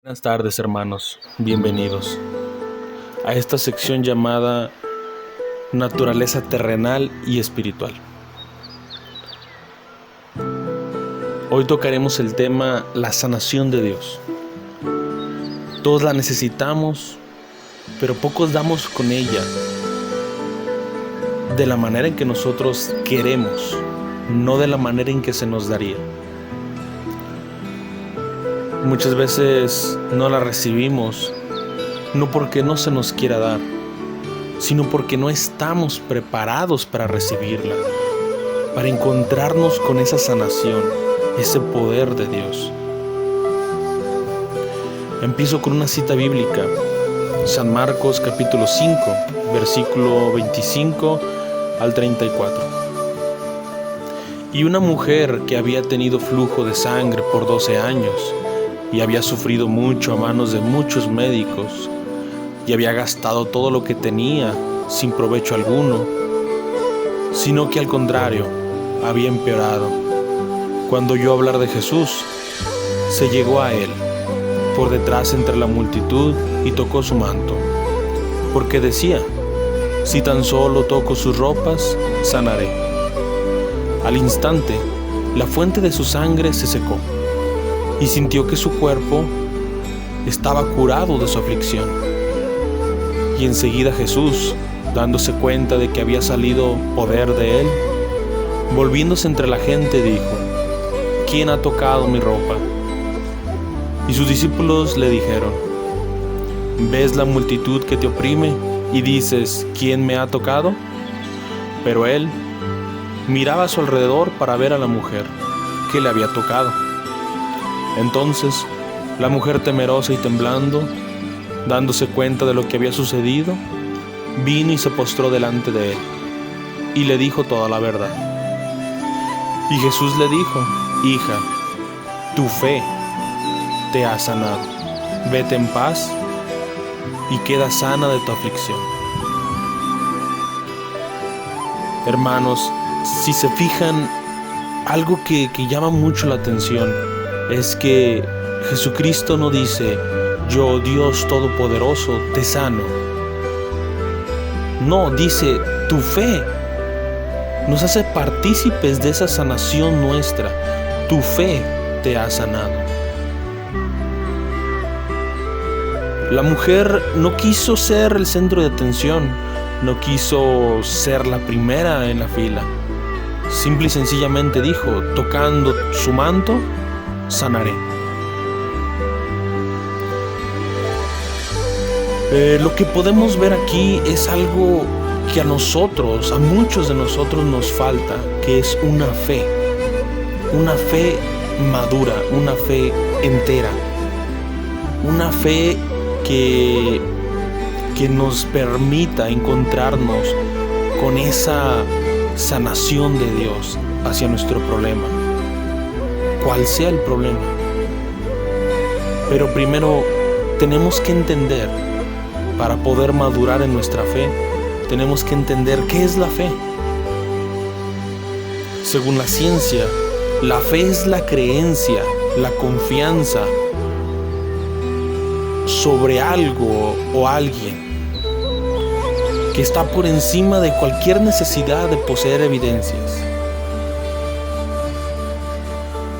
Buenas tardes, hermanos, bienvenidos a esta sección llamada Naturaleza terrenal y espiritual. Hoy tocaremos el tema la sanación de Dios. Todos la necesitamos, pero pocos damos con ella de la manera en que nosotros queremos, no de la manera en que se nos daría. Muchas veces no la recibimos, no porque no se nos quiera dar, sino porque no estamos preparados para recibirla, para encontrarnos con esa sanación, ese poder de Dios. Empiezo con una cita bíblica, San Marcos capítulo 5, versículo 25 al 34. Y una mujer que había tenido flujo de sangre por 12 años, y había sufrido mucho a manos de muchos médicos, y había gastado todo lo que tenía sin provecho alguno, sino que al contrario, había empeorado. Cuando oyó hablar de Jesús, se llegó a él, por detrás entre la multitud, y tocó su manto, porque decía: si tan solo toco sus ropas, sanaré. Al instante, la fuente de su sangre se secó, y sintió que su cuerpo estaba curado de su aflicción. Y enseguida Jesús, dándose cuenta de que había salido poder de él, volviéndose entre la gente, dijo: ¿quién ha tocado mi ropa? Y sus discípulos le dijeron: ¿ves la multitud que te oprime y dices: ¿quién me ha tocado? Pero él miraba a su alrededor para ver a la mujer que le había tocado. Entonces, la mujer, temerosa y temblando, dándose cuenta de lo que había sucedido, vino y se postró delante de él, y le dijo toda la verdad. Y Jesús le dijo: hija, tu fe te ha sanado. Vete en paz y queda sana de tu aflicción. Hermanos, si se fijan, algo que llama mucho la atención es que Jesucristo no dice: yo, Dios Todopoderoso, te sano. No, dice: tu fe nos hace partícipes de esa sanación nuestra. Tu fe te ha sanado. La mujer no quiso ser el centro de atención, no quiso ser la primera en la fila. Simple y sencillamente dijo: tocando su manto, sanaré. Lo que podemos ver aquí es algo que a nosotros, a muchos de nosotros nos falta, que es una fe madura, una fe entera, una fe que nos permita encontrarnos con esa sanación de Dios hacia nuestro problema, cual sea el problema. Pero primero tenemos que entender, para poder madurar en nuestra fe, tenemos que entender qué es la fe. Según la ciencia, la fe es la creencia, la confianza sobre algo o alguien que está por encima de cualquier necesidad de poseer evidencias,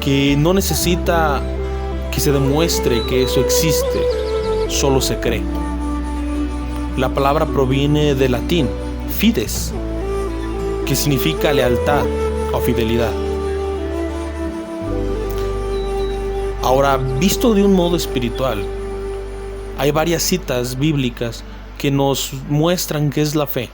que no necesita que se demuestre que eso existe, solo se cree. La palabra proviene del latín fides, que significa lealtad o fidelidad. Ahora, visto de un modo espiritual, hay varias citas bíblicas que nos muestran qué es la fe.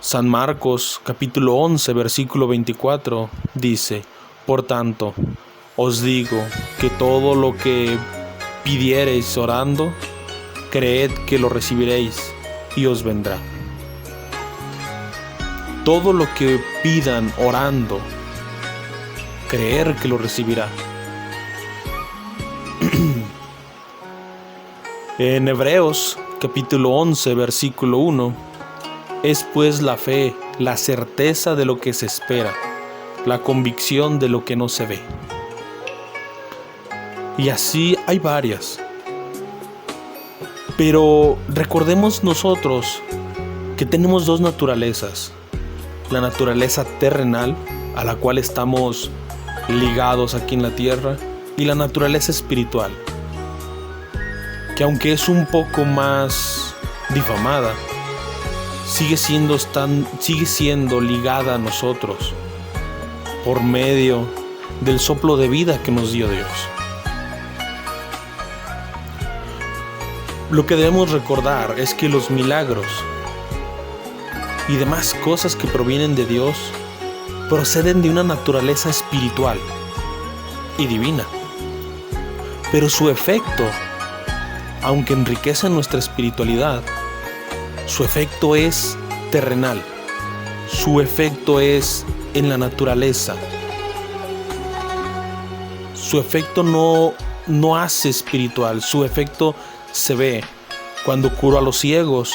San Marcos capítulo 11 versículo 24 dice: por tanto, os digo que todo lo que pidiereis orando, creed que lo recibiréis y os vendrá. Todo lo que pidan orando, creer que lo recibirá. En Hebreos capítulo 11 versículo 1, es pues la fe, la certeza de lo que se espera, la convicción de lo que no se ve. Y así hay varias. Pero recordemos nosotros que tenemos dos naturalezas. La naturaleza terrenal, a la cual estamos ligados aquí en la tierra, y la naturaleza espiritual, que aunque es un poco más difamada, sigue siendo ligada a nosotros por medio del soplo de vida que nos dio Dios. Lo que debemos recordar es que los milagros y demás cosas que provienen de Dios proceden de una naturaleza espiritual y divina. Pero su efecto, aunque enriquece nuestra espiritualidad, su efecto es terrenal. Su efecto es en la naturaleza. Su efecto no hace espiritual. Su efecto se ve. Cuando curó a los ciegos,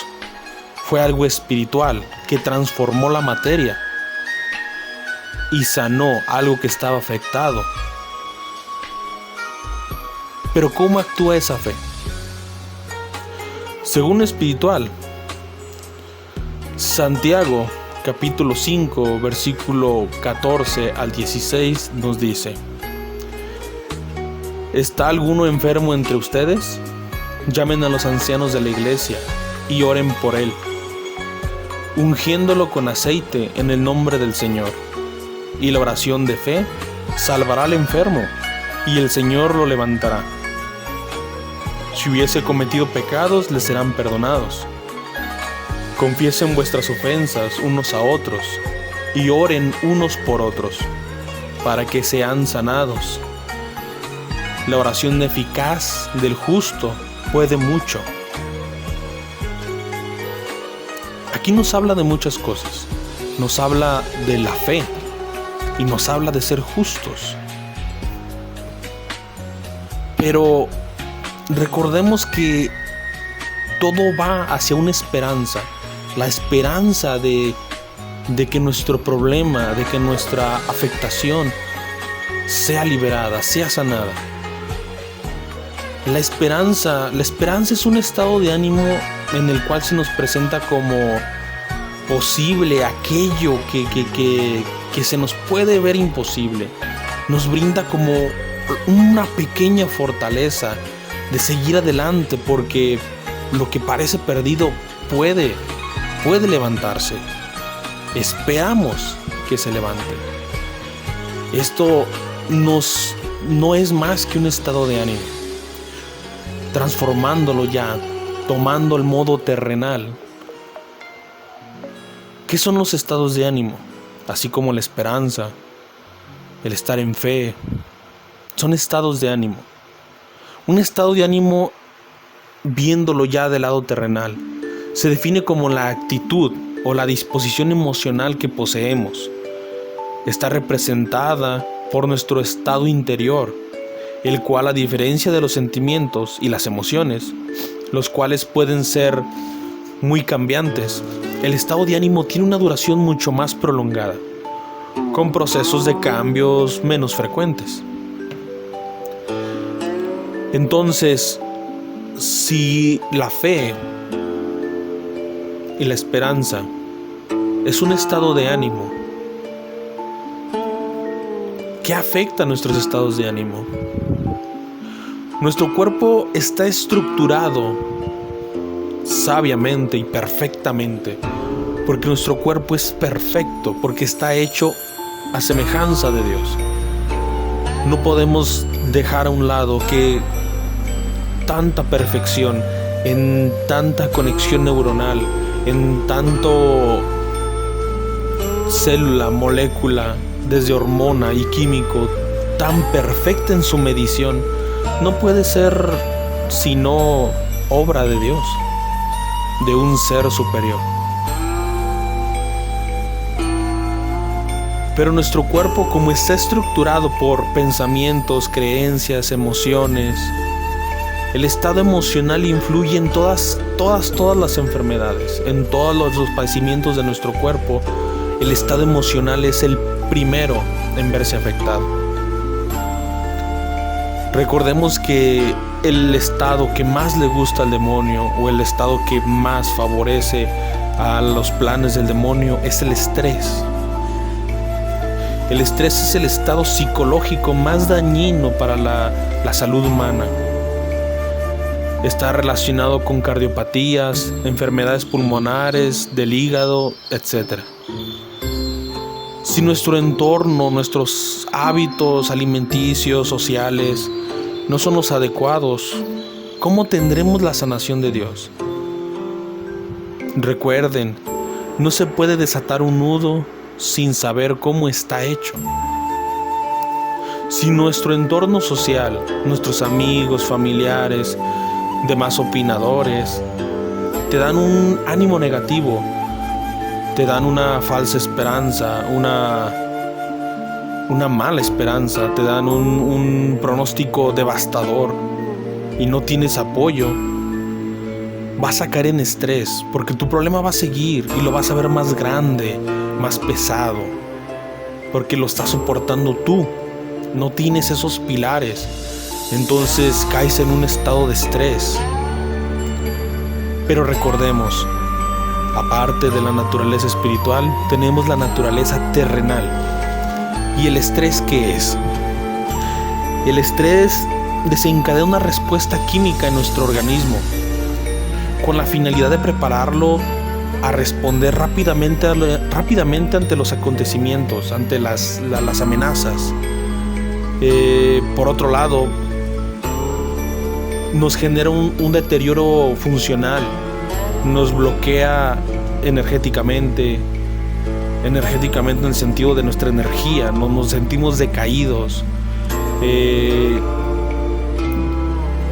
fue algo espiritual que transformó la materia y sanó algo que estaba afectado. Pero ¿cómo actúa esa fe? Según espiritual, Santiago capítulo 5 versículo 14 al 16 nos dice: ¿está alguno enfermo entre ustedes? Llamen a los ancianos de la iglesia y oren por él, ungiéndolo con aceite en el nombre del Señor. Y la oración de fe salvará al enfermo, y el Señor lo levantará. Si hubiese cometido pecados, les serán perdonados. Confiesen vuestras ofensas unos a otros, y oren unos por otros, para que sean sanados. La oración eficaz del justo puede mucho. Aquí nos habla de muchas cosas. Nos habla de la fe y nos habla de ser justos. Pero recordemos que todo va hacia una esperanza. La esperanza de que nuestro problema, de que nuestra afectación sea liberada, sea sanada. La esperanza es un estado de ánimo en el cual se nos presenta como posible aquello que se nos puede ver imposible. Nos brinda como una pequeña fortaleza de seguir adelante, porque lo que parece perdido puede levantarse. Esperamos que se levante. Esto no es más que un estado de ánimo. Transformándolo ya, tomando el modo terrenal. ¿Qué son los estados de ánimo? Así como la esperanza, el estar en fe, son estados de ánimo. Un estado de ánimo, viéndolo ya del lado terrenal, se define como la actitud o la disposición emocional que poseemos. Está representada por nuestro estado interior, el cual, a diferencia de los sentimientos y las emociones, los cuales pueden ser muy cambiantes, el estado de ánimo tiene una duración mucho más prolongada, con procesos de cambios menos frecuentes. Entonces, si la fe y la esperanza es un estado de ánimo, ¿qué afecta a nuestros estados de ánimo? Nuestro cuerpo está estructurado sabiamente y perfectamente, porque nuestro cuerpo es perfecto, porque está hecho a semejanza de Dios. No podemos dejar a un lado que tanta perfección, en tanta conexión neuronal, en tanto célula, molécula, desde hormona y químico, tan perfecta en su medición, no puede ser sino obra de Dios, de un ser superior. Pero nuestro cuerpo, como está estructurado por pensamientos, creencias, emociones, el estado emocional influye en todas las enfermedades, en todos los padecimientos de nuestro cuerpo. El estado emocional es el primero en verse afectado. Recordemos que el estado que más le gusta al demonio, o el estado que más favorece a los planes del demonio, es el estrés. El estrés es el estado psicológico más dañino para la salud humana. Está relacionado con cardiopatías, enfermedades pulmonares, del hígado, etc. Si nuestro entorno, nuestros hábitos alimenticios, sociales, no son los adecuados, ¿cómo tendremos la sanación de Dios? Recuerden, no se puede desatar un nudo sin saber cómo está hecho. Si nuestro entorno social, nuestros amigos, familiares, demás opinadores, te dan un ánimo negativo, te dan una falsa esperanza, una mala esperanza, te dan un pronóstico devastador y no tienes apoyo, vas a caer en estrés, porque tu problema va a seguir y lo vas a ver más grande, más pesado, porque lo estás soportando tú, no tienes esos pilares. Entonces caes en un estado de estrés. Pero recordemos, aparte de la naturaleza espiritual, tenemos la naturaleza terrenal. ¿Y el estrés qué es? El estrés desencadena una respuesta química en nuestro organismo, con la finalidad de prepararlo a responder rápidamente ante los acontecimientos, ante las amenazas. Por otro lado, nos genera un deterioro funcional, nos bloquea energéticamente en el sentido de nuestra energía, nos sentimos decaídos,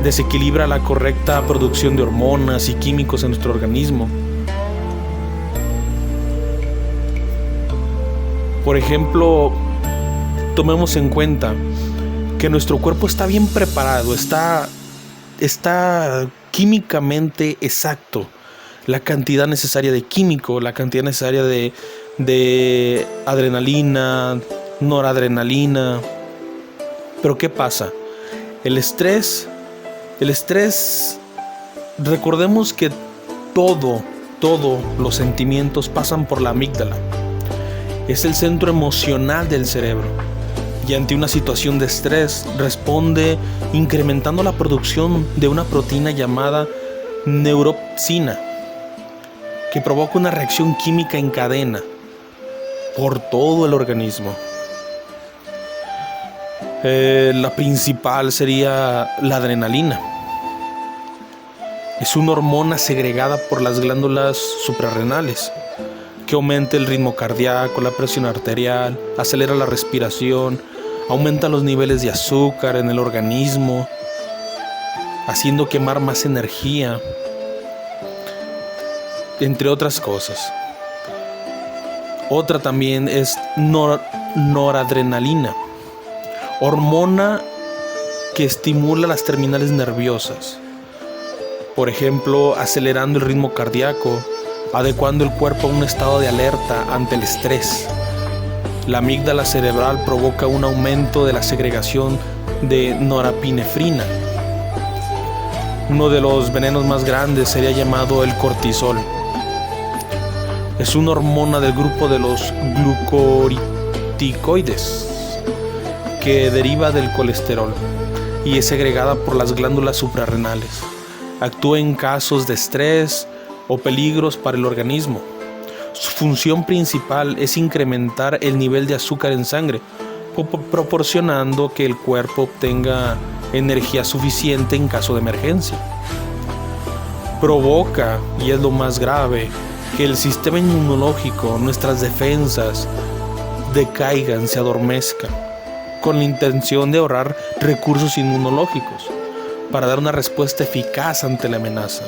desequilibra la correcta producción de hormonas y químicos en nuestro organismo. Por ejemplo, tomemos en cuenta que nuestro cuerpo está bien preparado, está químicamente exacto, la cantidad necesaria de químico, la cantidad necesaria de adrenalina, noradrenalina. Pero ¿qué pasa? El estrés, recordemos que todos los sentimientos pasan por la amígdala. Es el centro emocional del cerebro. Y ante una situación de estrés responde incrementando la producción de una proteína llamada neuropsina, que provoca una reacción química en cadena por todo el organismo. La principal sería la adrenalina. Es una hormona segregada por las glándulas suprarrenales que aumenta el ritmo cardíaco, la presión arterial, acelera la respiración, aumenta los niveles de azúcar en el organismo, haciendo quemar más energía, entre otras cosas. Otra también es noradrenalina, hormona que estimula las terminales nerviosas, por ejemplo, acelerando el ritmo cardíaco, adecuando el cuerpo a un estado de alerta ante el estrés. La amígdala cerebral provoca un aumento de la segregación de norepinefrina. Uno de los venenos más grandes sería llamado el cortisol. Es una hormona del grupo de los glucorticoides que deriva del colesterol y es segregada por las glándulas suprarrenales. Actúa en casos de estrés o peligros para el organismo. Su función principal es incrementar el nivel de azúcar en sangre, proporcionando que el cuerpo obtenga energía suficiente en caso de emergencia. Provoca, y es lo más grave, que el sistema inmunológico, nuestras defensas, decaigan, se adormezcan, con la intención de ahorrar recursos inmunológicos para dar una respuesta eficaz ante la amenaza.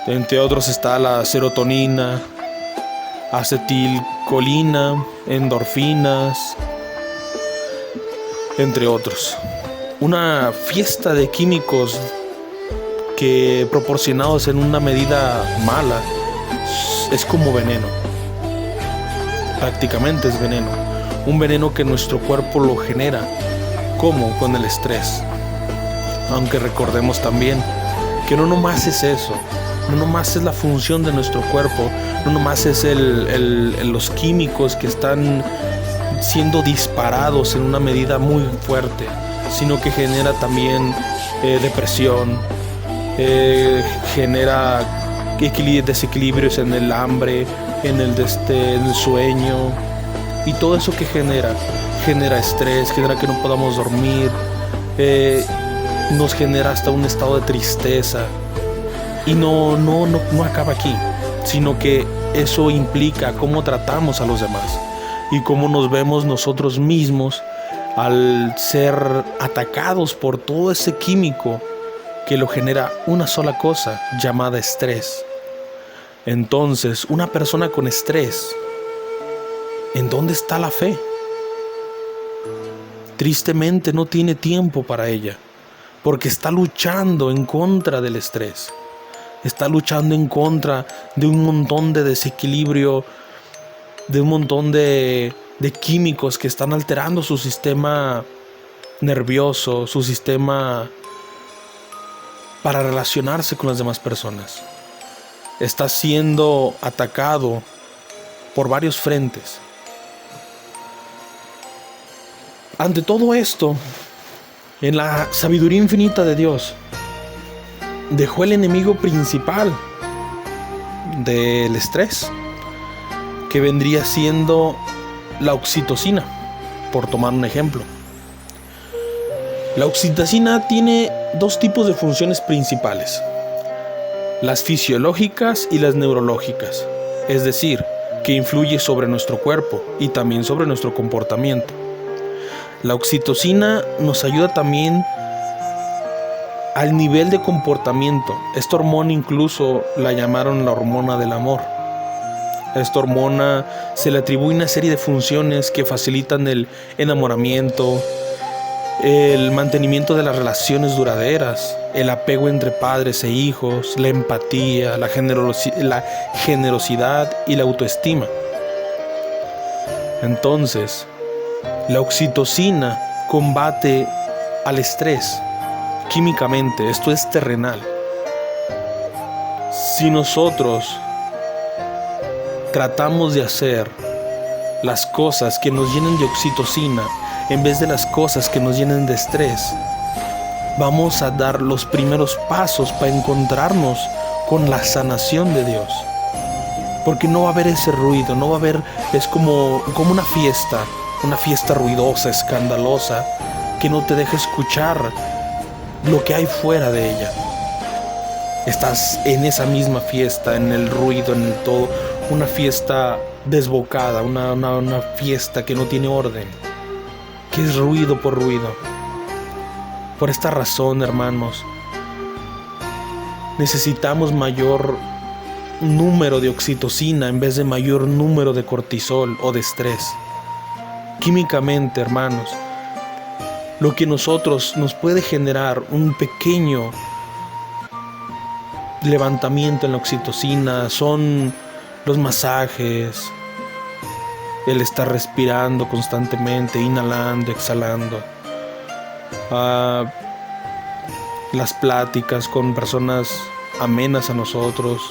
Entre otros está la serotonina, acetilcolina, endorfinas, entre otros. Una fiesta de químicos que, proporcionados en una medida mala, es como veneno. Prácticamente es veneno. Un veneno que nuestro cuerpo lo genera ¿Cómo? Con el estrés. Aunque recordemos también que no nomás es eso, no nomás es la función de nuestro cuerpo, no nomás es los químicos que están siendo disparados en una medida muy fuerte, sino que genera también depresión, genera desequilibrios en el hambre, en el sueño, y todo eso que genera estrés, genera que no podamos dormir, nos genera hasta un estado de tristeza. Y no acaba aquí, sino que eso implica cómo tratamos a los demás y cómo nos vemos nosotros mismos al ser atacados por todo ese químico que lo genera una sola cosa llamada estrés. Entonces, una persona con estrés, ¿en dónde está la fe? Tristemente no tiene tiempo para ella, porque está luchando en contra del estrés. Está luchando en contra de un montón de desequilibrio, de un montón de químicos que están alterando su sistema nervioso, su sistema para relacionarse con las demás personas. Está siendo atacado por varios frentes. Ante todo esto, en la sabiduría infinita de Dios, dejó el enemigo principal del estrés, que vendría siendo la oxitocina, por tomar un ejemplo. La oxitocina tiene dos tipos de funciones principales: las fisiológicas y las neurológicas, es decir, que influye sobre nuestro cuerpo y también sobre nuestro comportamiento. La oxitocina nos ayuda también al nivel de comportamiento. Esta hormona incluso la llamaron la hormona del amor. A esta hormona se le atribuye una serie de funciones que facilitan el enamoramiento, el mantenimiento de las relaciones duraderas, el apego entre padres e hijos, la empatía, la generosidad y la autoestima. Entonces, la oxitocina combate al estrés químicamente, esto es terrenal. Si nosotros tratamos de hacer las cosas que nos llenen de oxitocina en vez de las cosas que nos llenen de estrés, vamos a dar los primeros pasos para encontrarnos con la sanación de Dios. Porque no va a haber ese ruido, no va a haber, es como una fiesta ruidosa, escandalosa, que no te deja escuchar lo que hay fuera de ella. Estás en esa misma fiesta, en el ruido, en el todo, una fiesta desbocada, una fiesta que no tiene orden, que es ruido por ruido. Por esta razón, hermanos, necesitamos mayor número de oxitocina en vez de mayor número de cortisol o de estrés. Químicamente, hermanos, lo que nos puede generar un pequeño levantamiento en la oxitocina son los masajes, el estar respirando constantemente, inhalando, exhalando, las pláticas con personas amenas a nosotros.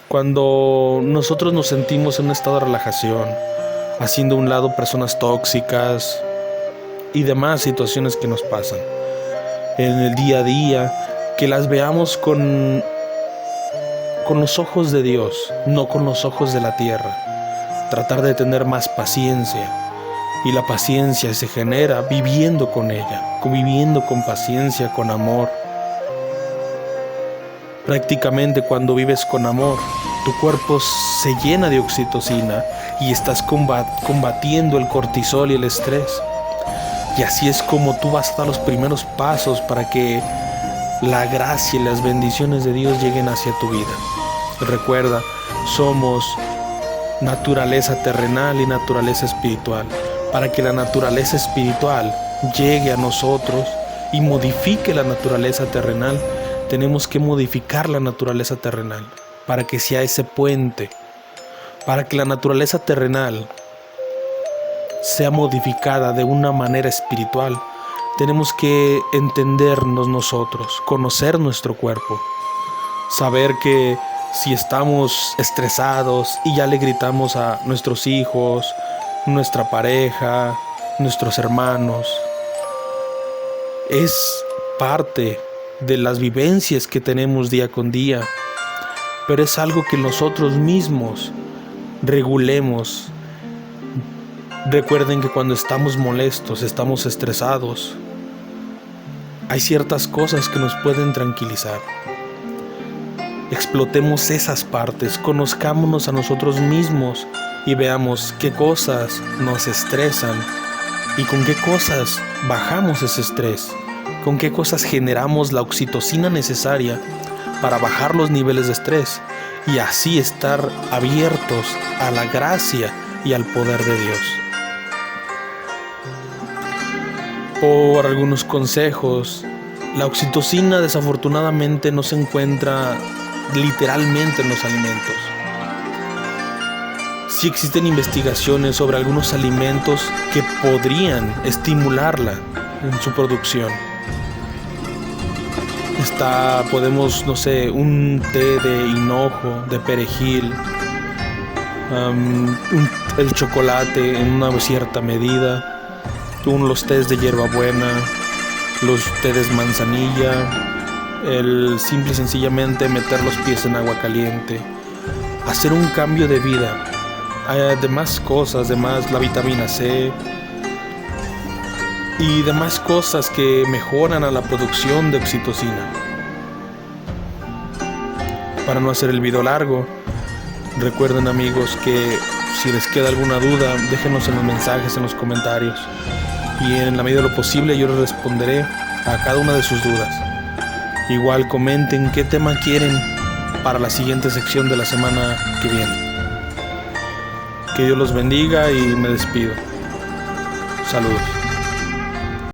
Cuando nosotros nos sentimos en un estado de relajación, haciendo a un lado personas tóxicas y demás situaciones que nos pasan en el día a día, que las veamos con los ojos de Dios, no con los ojos de la tierra. Tratar de tener más paciencia, y la paciencia se genera viviendo con ella, conviviendo con paciencia, con amor. Prácticamente cuando vives con amor, tu cuerpo se llena de oxitocina y estás combatiendo el cortisol y el estrés. Y así es como tú vas a dar los primeros pasos para que la gracia y las bendiciones de Dios lleguen hacia tu vida. Recuerda, somos naturaleza terrenal y naturaleza espiritual. Para que la naturaleza espiritual llegue a nosotros y modifique la naturaleza terrenal, tenemos que modificar la naturaleza terrenal para que sea ese puente, para que la naturaleza terrenal sea modificada de una manera espiritual, tenemos que entendernos nosotros, conocer nuestro cuerpo, saber que si estamos estresados y ya le gritamos a nuestros hijos, nuestra pareja, nuestros hermanos, es parte de las vivencias que tenemos día con día, pero es algo que nosotros mismos regulemos. Recuerden que cuando estamos molestos, estamos estresados, hay ciertas cosas que nos pueden tranquilizar. Explotemos esas partes, conozcámonos a nosotros mismos y veamos qué cosas nos estresan y con qué cosas bajamos ese estrés, con qué cosas generamos la oxitocina necesaria para bajar los niveles de estrés y así estar abiertos a la gracia y al poder de Dios. Por algunos consejos, la oxitocina desafortunadamente no se encuentra literalmente en los alimentos. Sí existen investigaciones sobre algunos alimentos que podrían estimularla en su producción. Podemos, un té de hinojo, de perejil, el chocolate en una cierta medida, los tés de hierbabuena, los tés de manzanilla, el simple y sencillamente meter los pies en agua caliente, hacer un cambio de vida. Hay demás cosas, además la vitamina C y demás cosas que mejoran a la producción de oxitocina. Para no hacer el video largo, recuerden amigos que si les queda alguna duda, déjenos en los mensajes, en los comentarios, y en la medida de lo posible yo les responderé a cada una de sus dudas. Igual comenten qué tema quieren para la siguiente sección de la semana que viene. Que Dios los bendiga y me despido. Saludos.